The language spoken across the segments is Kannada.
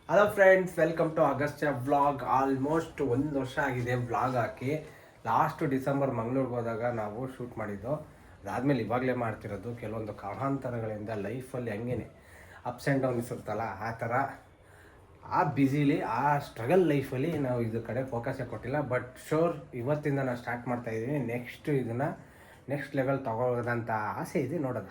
Hello friends, welcome to Agastya vlog. Almost 1 ವರ್ಷ ಆಗಿದೆ ವ್ಲಾಗ್ ಹಾಕಿ. ಲಾಸ್ಟ್ ಡಿಸೆಂಬರ್ ಮಂಗಳೂರಿಗೆ ಹೋದಾಗ ನಾವು ಶೂಟ್ ಮಾಡಿದ್ದು. ಅದಾದಮೇಲೆ ಇವಾಗಲೇ ಮಾಡ್ತಿರೋದು. ಕೆಲವೊಂದು ಕಾರಣಾಂತರಗಳಿಂದ ಲೈಫಲ್ಲಿ ಹಂಗೇನೆ ಅಪ್ಸ್ ಆ್ಯಂಡ್ ಡೌನ್ಸ್ ಇರುತ್ತಲ್ಲ, ಆ ಥರ ಆ ಬ್ಯುಸಿಲಿ, ಆ ಸ್ಟ್ರಗಲ್ ಲೈಫಲ್ಲಿ ನಾವು ಇದ್ರ ಕಡೆ ಫೋಕಸ್ಸೇ ಕೊಟ್ಟಿಲ್ಲ. ಬಟ್ ಶೋರ್ ಇವತ್ತಿಂದ ನಾನು ಸ್ಟಾರ್ಟ್ ಮಾಡ್ತಾಯಿದ್ದೀನಿ. ಇದನ್ನು ನೆಕ್ಸ್ಟ್ ಲೆವೆಲ್ ತೊಗೊಳ್ಳೋದಂತ ಆಸೆ ಇದೆ. ನೋಡೋದ.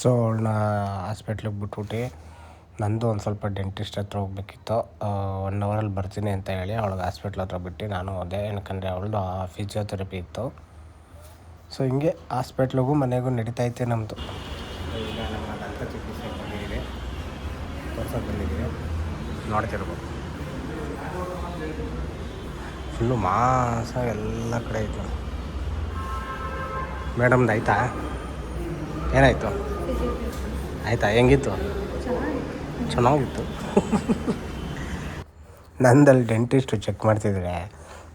ಸೊ ಅವಳನ್ನ ಹಾಸ್ಪಿಟ್ಲಿಗೆ ಬಿಟ್ಬಿಟ್ಟು ನಂದು ಒಂದು ಸ್ವಲ್ಪ ಡೆಂಟಿಸ್ಟ್ ಹತ್ರ ಹೋಗ್ಬೇಕಿತ್ತು. 1 ಅವರಲ್ಲಿ ಬರ್ತೀನಿ ಅಂತ ಹೇಳಿ ಅವಳಿಗೆ ಹಾಸ್ಪಿಟ್ಲ್ ಹತ್ರ ಬಿಟ್ಟು ನಾನು ಹೋದೆ. ಏನಕ್ಕಂದರೆ ಅವಳದು ಫಿಸಿಯೋಥೆರಪಿ ಇತ್ತು. ಸೊ ಹಿಂಗೆ ಹಾಸ್ಪಿಟ್ಲಿಗೂ ಮನೆಗೂ ನಡೀತೈತೆ ನಮ್ಮದು. ಈಗ ನಮ್ಮ ದಂತ ಚಿಕಿತ್ಸೆ ಬಂದಿದೆ, ತೋರ್ಸೋಕೆ ಬಂದಿದ್ದೀವಿ, ನೋಡ್ತಿರ್ಬೋದು. ಫುಲ್ಲು ಮಾಸ ಎಲ್ಲ ಕಡೆ ಇತ್ತು. ಮೇಡಮ್ದು ಆಯಿತಾ? ಏನಾಯಿತು? ಆಯಿತಾ? ಹೆಂಗಿತ್ತು? ಚೆನ್ನಾಗಿತ್ತು. ನಂದಲ್ಲಿ ಡೆಂಟಿಸ್ಟು ಚೆಕ್ ಮಾಡ್ತಿದ್ರೆ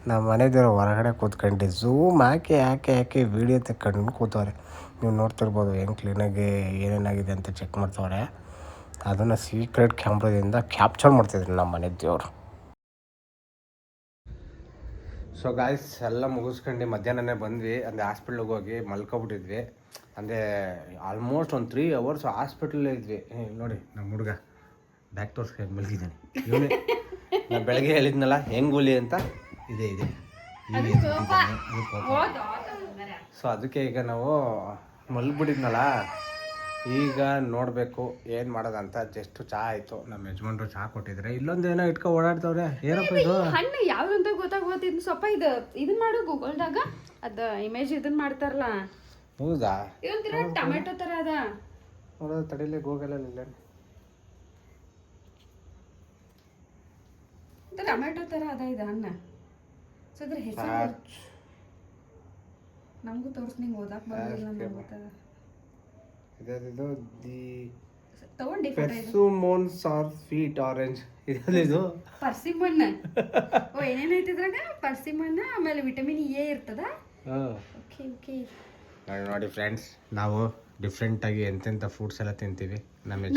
ನಮ್ಮ ಮನೆದೇವರು ಹೊರಗಡೆ ಕೂತ್ಕೊಂಡು ಝೂಮ್ ಹಾಕಿ ವೀಡಿಯೋ ತೆಕ್ಕೊಂಡು ಕೂತವ್ರೆ. ನೀವು ನೋಡ್ತಿರ್ಬೋದು ಹೆಂಗೆ ಕ್ಲೀನಾಗಿ ಏನೇನಾಗಿದೆ ಅಂತ ಚೆಕ್ ಮಾಡ್ತವ್ರೆ. ಅದನ್ನು ಸೀಕ್ರೆಟ್ ಕ್ಯಾಮ್ರಾದಿಂದ ಕ್ಯಾಪ್ಚರ್ ಮಾಡ್ತಿದ್ರು ನಮ್ಮ ಮನೆ ದೇವರು. ಸೊ ಗಾಯ್ಸ್, ಎಲ್ಲ ಮುಗಿಸ್ಕೊಂಡು ಮಧ್ಯಾಹ್ನನೇ ಬಂದ್ವಿ. ಅಂದರೆ ಹಾಸ್ಪಿಟ್ಲಿಗೆ ಹೋಗಿ ಮಲ್ಕೊಬಿಟ್ಟಿದ್ವಿ. ಅಂದರೆ ಆಲ್ಮೋಸ್ಟ್ ಒಂದು 3 ಅವರ್ಸ್ ಹಾಸ್ಪಿಟ್ಲಲ್ಲೇ ಇದ್ವಿ. ನೋಡಿ ನಮ್ಮ ಹುಡುಗ ಬ್ಯಾಕ್ ತೋರಿಸ್ಕೊಂಡು ಮಲಗಿದ್ದಾನೆ. ಇವನೇ ನಾನು ಬೆಳಗ್ಗೆ ಹೇಳಿದ್ನಲ್ಲ ಹೆಂಗುಲಿ ಅಂತ, ಇದೆ ಸೊ ಅದಕ್ಕೆ ಈಗ ನಾವು ಮಲ್ಗಿಬಿಟ್ಟಿದ್ನಲ್ಲ, ಈಗ ನೋಡಬೇಕು ಏನು ಮಾಡೋದಂತ. ಜಸ್ಟ್ ಚಹಾ ಆಯಿತು, ನಮ್ಮ ಯಜಮಾನ್ರು ಚಹಾ ಕೊಟ್ಟಿದ್ರೆ. ಇಲ್ಲೊಂದು ಏನೋ ಇಟ್ಕೊ ಓಡಾಡ್ತವ್ರೆ. ಏನಪ್ಪ ಇದು? ಹಣ್ಣು ಯಾವ್ದಂತ ಗೊತ್ತಾಗೋತಿದ್ ಸ್ವಲ್ಪ ಇದನ್ನ ಮಾಡು ಗೂಗಲ್ದಾಗ. ಅದ ಇಮೇಜ್ ಇದನ್ನ ಮಾಡ್ತಾರಲ್ಲ. ಹೌದಾ? ಇದೊಂಥರ ಟೊಮೆಟೊ ತರ ಅದ. ನೋಡೋದು ತಡಿಲಿ, ಗೂಗಲಲ್ಲಿ ಇಲ್ಲ. ಟೊಮೆಟೊ ತರ ಅದ ಇದು ಹಣ್ಣು. ಸೊ ಅದ್ರ ಹೆಸರು ನಮಗೂ ತೋರ್ಸ್, ನಿಂಗೆ ಓದಾಕ್ ಬಂದಿಲ್ಲ ಅಂತ ಗೊತ್ತದ. ಇದು ದಿ ತಗೊಂಡಿ ಪರ್ಸಿಮೋನ್ಸ್ ಆರ್ ಸ್ವೀಟ್ ಆರೆಂಜ್. ಇದು ಪರ್ಸಿಮನ್. ಓ ಏನೇನೈತಿ ಇದ್ರಾಗ? ಪರ್ಸಿಮನ್, ಆಮೇಲೆ ವಿಟಮಿನ್ ಎ ಇರ್ತದ. Okay okay. ನೋಡಿ ಫ್ರೆಂಡ್ಸ್, ನಾವು ಡಿಫ್ರೆಂಟಾಗಿ ಎಂತೆಂಥ ಫ್ರೂಟ್ಸ್ ಎಲ್ಲ ತಿಂತೀವಿ.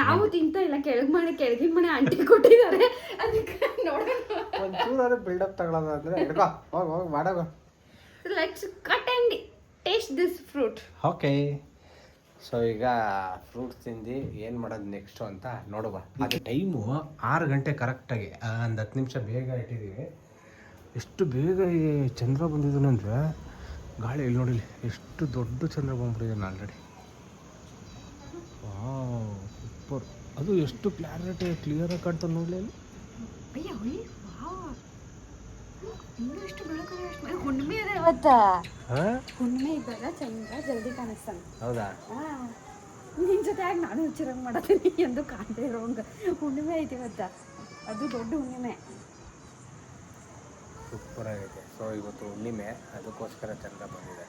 ನಾವು ತಿಂತ ಇಲ್ಲ, ಕೆಳಗಿನ ಮನೆ ಆಂಟಿ ಕೊಟ್ಟಿದ್ದಾರೆ. ಅದಕ್ಕೆ ನೋಡೋಣ, ಒಂಚೂರು ಬಿಲ್ಡಪ್ ತಗೊಳ್ಳೋದು ಅಂದರೆ ಹಿಡ್ಕೋ, ಹೋಗಿ ಮಾಡೋದು. Let's cut and taste this fruit. Okay. So ಈಗ ಫ್ರೂಟ್ಸ್ ತಿಂದು ಏನು ಮಾಡೋದು ನೆಕ್ಸ್ಟು ಅಂತ ನೋಡುವ. ಅದು ಟೈಮು 6 ಗಂಟೆ ಕರೆಕ್ಟಾಗಿ. ಒಂದು 10 ನಿಮಿಷ ಬೇಗ ಇಟ್ಟಿದ್ದೀವಿ. ಎಷ್ಟು ಬೇಗ ಈ ಚಂದ್ರ ಬಂದಿದ್ದಾನಂದರೆ, ಗಾಳಿ ಇಲ್ಲಿ ನೋಡಿಲಿ ಎಷ್ಟು ದೊಡ್ಡ ಚಂದ್ರ ಬಂದ್ಬಿಟ್ಟಿದ್ದಾನೆ ಆಲ್ರೆಡಿ. Wow, super. ಅದು ಎಷ್ಟು ಕ್ಲಿಯರಾಗಿ ಕಾಣ್ತದೆ ನೋಡಲಿ ಅಲ್ಲಿ. ಹುಣ್ಣಿಮೆ ಇದೆ ಇವತ್ತ. ಹುಣ್ಣಿಮೆ ಇದ್ದಾಗ ಚಂದ್ರ ಜಲ್ದಿ ಕಾಣಿಸ್ತಾನೆ. ಹೌದಾ? ನಿನ್ ಜೊತೆ ಆಗಿ ನಾನು ಹುಚ್ಚಿರಂಗ್ ಮಾಡತ್ತೀನಿ ಎಂದು ಕಾಣ್ತಾ ಇರೋಂಗ. ಹುಣ್ಣಿಮೆ ಐತಿ ಇವತ್ತ, ಅದು ದೊಡ್ಡ ಹುಣ್ಣಿಮೆ. ಸೂಪರ್ ಆಗೈತೆ. ಸೊ ಇವತ್ತು ಹುಣ್ಣಿಮೆ, ಅದಕ್ಕೋಸ್ಕರ ಚಂದ್ರ ಬಂದಿದೆ.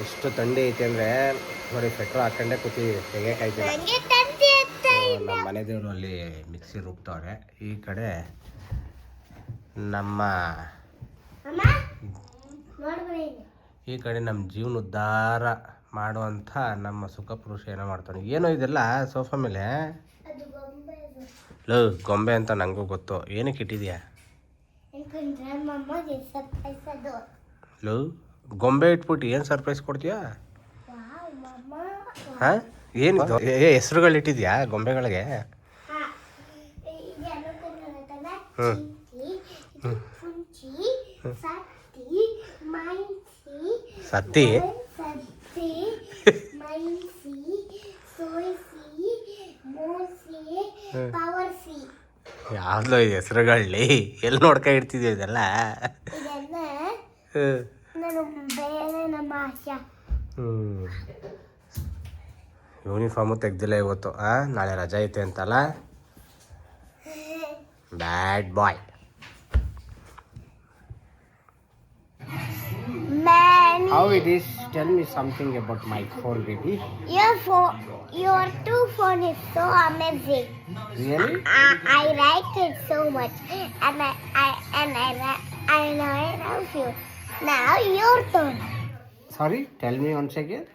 ಎಷ್ಟು ಥಂಡಿ ಐತೆ ಅಂದರೆ ನೋಡಿ, ಪೆಟ್ರೋಲ್ ಹಾಕೊಂಡೇ ಕೂತೀವಿ, ತೆಗಿಯೋಕ್ಕಾಯ್ತಿಲ್ಲ. ನಮ್ಮ ಮನೆ ದೇವರು ಅಲ್ಲಿ ಮಿಕ್ಸಿ ರುಬ್ತವ್ರೆ. ಈ ಕಡೆ ನಮ್ಮ ಜೀವನೋದ್ಧಾರ ಮಾಡುವಂಥ ನಮ್ಮ ಸುಖ ಪುರುಷ ಏನೋ ಮಾಡ್ತಾನೆ. ಏನೋ ಇದೆಲ್ಲ ಸೋಫಾ ಮೇಲೆ. ಲೋ, ಗೊಂಬೆ ಅಂತ ನನಗೂ ಗೊತ್ತು. ಏನಕ್ಕೆ ಇಟ್ಟಿದ್ಯಾ? ಲೋ, ಗೊಂಬೆ ಇಟ್ಬಿಟ್ಟು ಏನು ಸರ್ಪ್ರೈಸ್ ಕೊಡ್ತೀಯಾ? ಹಾಂ, ಏನಿದು? ಹೆಸ್ರುಗಳು ಇಟ್ಟಿದ್ಯಾ ಗೊಂಬೆಗಳಿಗೆ? ಸತ್ತಿ ಯಾವ್ದೋ ಈ ಹೆಸ್ರುಗಳಲ್ಲಿ ಎಲ್ಲಿ ನೋಡ್ಕೊ ಇಡ್ತಿದ್ಯೋ ಇದೆಲ್ಲ? ಯೂನಿಫಾರ್ಮು ತೆಗ್ದಿಲ್ಲ ಇವತ್ತು. ನಾಳೆ ರಜೆ ಐತೆ ಅಂತಲ್ಲ. ಬ್ಯಾಡ್ ಬಾಯ್. How it is? Tell me something about my phone, baby. Your two phone is so amazing. Really? I like it so much, and I love you. Now your turn. Sorry, tell me once again.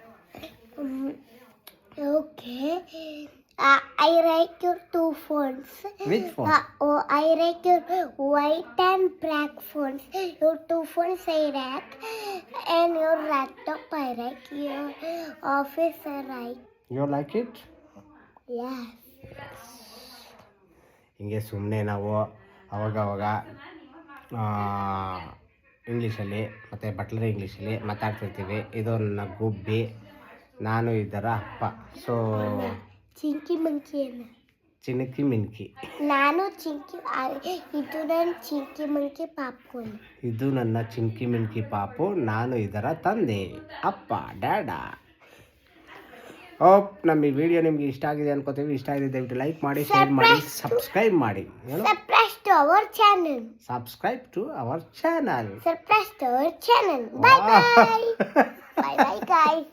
Okay. I like your two phones. Which phone? I like your white and black phones. Your two phones I like, and your laptop I like. Your office I like. You like it? Yes. ಹಿಂಗೆ ಸುಮ್ಮನೆ ನಾವು ಅವಾಗವಾಗ ಇಂಗ್ಲೀಷಲ್ಲಿ ಮತ್ತು ಬಟ್ಲರ್ ಇಂಗ್ಲೀಷಲ್ಲಿ ಮಾತಾಡ್ತಿರ್ತೀವಿ. ಇದು ನನ್ನ ಗುಬ್ಬಿ, ನಾನು ಇದರ ಅಪ್ಪ. So Chinki monkey Chinaki Minki. ನಾನು ಚಿಂಕಿ. ಇದು ನನ್ನ ಚಿಂಕಿ ಮಂಕಿ ಪಾಪ್ಕೋನ್. ಇದು ನನ್ನ ಚಿಂಕಿ ಮಿನ್ಕಿ ಪಾಪು, ನಾನು ಇದರ ತಂದೆ, ಅಪ್ಪ, ಡ್ಯಾಡಾ. ಹೋಪ್ ನಮ್ಮ ಈ ವಿಡಿಯೋ ನಿಮಗೆ ಇಷ್ಟ ಆಗಿದೆ ಅನ್ಕೋತೀವಿ. ಇಷ್ಟ ಆಗಿದೆ ದಯವಿಟ್ಟು ಲೈಕ್ ಮಾಡಿ, ಶೇರ್ ಮಾಡಿ, ಸಬ್ಸ್ಕ್ರೈಬ್ ಮಾಡಿ. Subscribe to our channel. Subscribe to our channel. Subscribe to our channel. Bye bye. Bye bye guys.